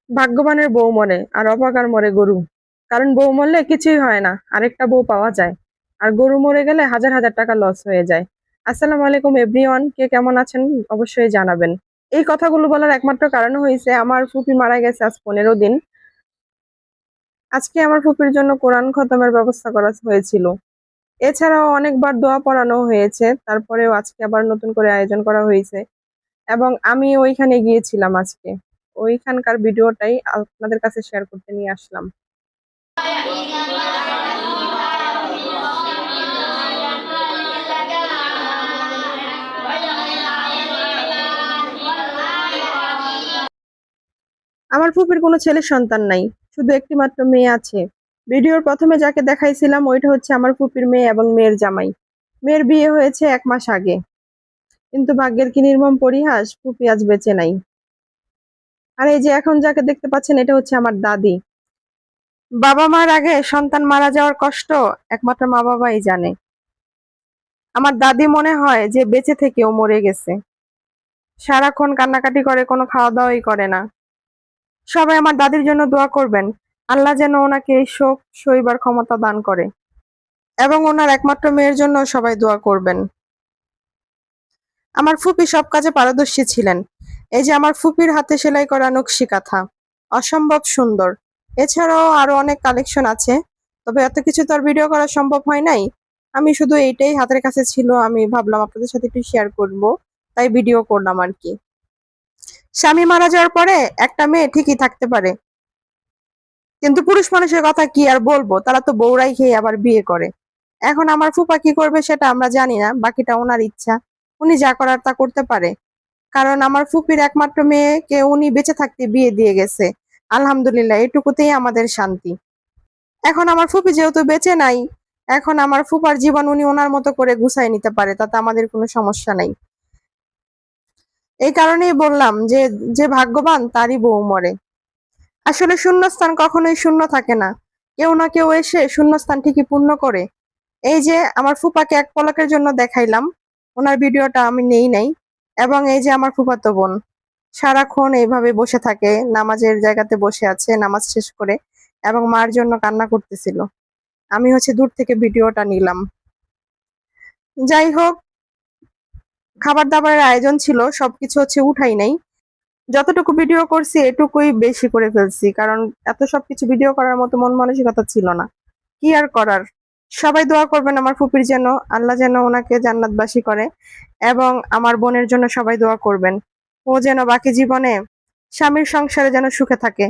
ভাগ্যবানের বউ মরে আর অভাগার মরে গরু। কারণ বউ মরলে কিছুই হয় না, আরেকটা বউ পাওয়া যায়। আর গরু মরে গেলে হাজার হাজার টাকা লস হয়ে যায়। আসসালামু আলাইকুম এভরিওয়ান, কে কেমন আছেন অবশ্যই জানাবেন। এই কথাগুলো বলার একমাত্র কারণ হয়েছে আমার ফুপি মারা গেছে আজ 15 দিন। আজকে আমার ফুপির জন্য কোরআন খতমের ব্যবস্থা করা হয়েছিল। এছাড়াও অনেকবার দোয়া পড়ানো হয়েছে, তারপরেও আজকে আবার নতুন করে আয়োজন করা হয়েছে এবং আমি ওইখানে গিয়েছিলাম আজকে। ওইখানকার ভিডিওটাই আপনাদের কাছে শেয়ার করতে নিয়ে আসলাম। আমার ফুপির কোনো ছেলে সন্তান নাই, শুধু একটি মাত্র মেয়ে আছে। ভিডিওর প্রথমে যাকে দেখাইছিলাম ওইটা হচ্ছে আমার ফুপির মেয়ে এবং মেয়ের জামাই। মেয়ের বিয়ে হয়েছে 1 মাস আগে, কিন্তু ভাগ্যের কি নির্মম পরিহাস, ফুপি আজ বেঁচে নাই। আর এই যে এখন যাকে দেখতে পাচ্ছেন এটা হচ্ছে আমার দাদি। বাবা মার আগে সন্তান মারা যাওয়ার কষ্ট একমাত্র মা বাবাই জানে। আমার দাদি মনে হয় যে বেঁচে থেকেও মরে গেছে। সারাক্ষণ কান্নাকাটি করে, কোনো খাওয়া দাওয়াই করে না। সবাই আমার দাদির জন্য দোয়া করবেন, আল্লাহ যেন ওনাকে এই শোক সইবার ক্ষমতা দান করে এবং ওনার একমাত্র মেয়ের জন্য সবাই দোয়া করবেন। আমার ফুপি সব কাজে পারদর্শী ছিলেন। এই যে আমার ফুপির হাতে সেলাই করা নকশি কাঁথা অসম্ভব সুন্দর। এছাড়াও আরো অনেক কালেকশন আছে, তবে এত কিছু তো আর ভিডিও করা সম্ভব হয় নাই। আমি শুধু এইটাই হাতের কাছে ছিল, আমি ভাবলাম আপনাদের সাথে একটু শেয়ার করব, তাই ভিডিও করলাম আর কি। স্বামী মারা যাওয়ার পরে একটা মেয়ে ঠিকই থাকতে পারে, কিন্তু পুরুষ মানুষের কথা কি আর বলবো, তারা তো বউরাই খেয়ে আবার বিয়ে করে। এখন আমার ফুপা কি করবে সেটা আমরা জানি না, বাকিটা ওনার ইচ্ছা। উনি যা করার তা করতে পারে, কারণ আমার ফুপির একমাত্র মেয়েকে উনি বেঁচে থাকতে বিয়ে দিয়ে গেছে। আলহামদুলিল্লাহ, এটুকুতেই আমাদের শান্তি। এখন আমার ফুপি যেহেতু বেঁচে নাই, এখন আমার ফুপার জীবন উনি ওনার মতো করে গুছাই নিতে পারে, তাতে আমাদের কোনো সমস্যা নাই। এই কারণেই বললাম যে যে ভাগ্যবান তারই বউ মরে। আসলে শূন্যস্থান কখনোই শূন্য থাকে না, কেউ না কেউ এসে শূন্যস্থান ঠিকই পূর্ণ করে। এই যে আমার ফুপাকে এক পলকের জন্য দেখাইলাম, ওনার ভিডিওটা আমি নেই নাই। এবং এই যে আমার ফুফাতো বোন সারাক্ষণ এইভাবে বসে থাকে, নামাজের জায়গাতে বসে আছে নামাজ শেষ করে, এবং মার জন্য কান্না করতেছিল। আমি হচ্ছে দূর থেকে ভিডিওটা নিলাম। যাই হোক, খাবার দাবারের আয়োজন ছিল, সবকিছু হচ্ছে উঠাই নাই। যতটুকু ভিডিও করছি এটুকুই বেশি করে ফেলছি, কারণ এত সবকিছু ভিডিও করার মতো মন মানসিকতা ছিল না। কি আর করার। সবাই দোয়া করবেন আমার ফুপির যেন, আল্লাহ যেন ওনাকে জান্নাতবাসী করে, এবং আমার বোনের জন্য সবাই দোয়া করবেন, ও যেন বাকি জীবনে স্বামীর সংসারে যেন সুখে থাকে।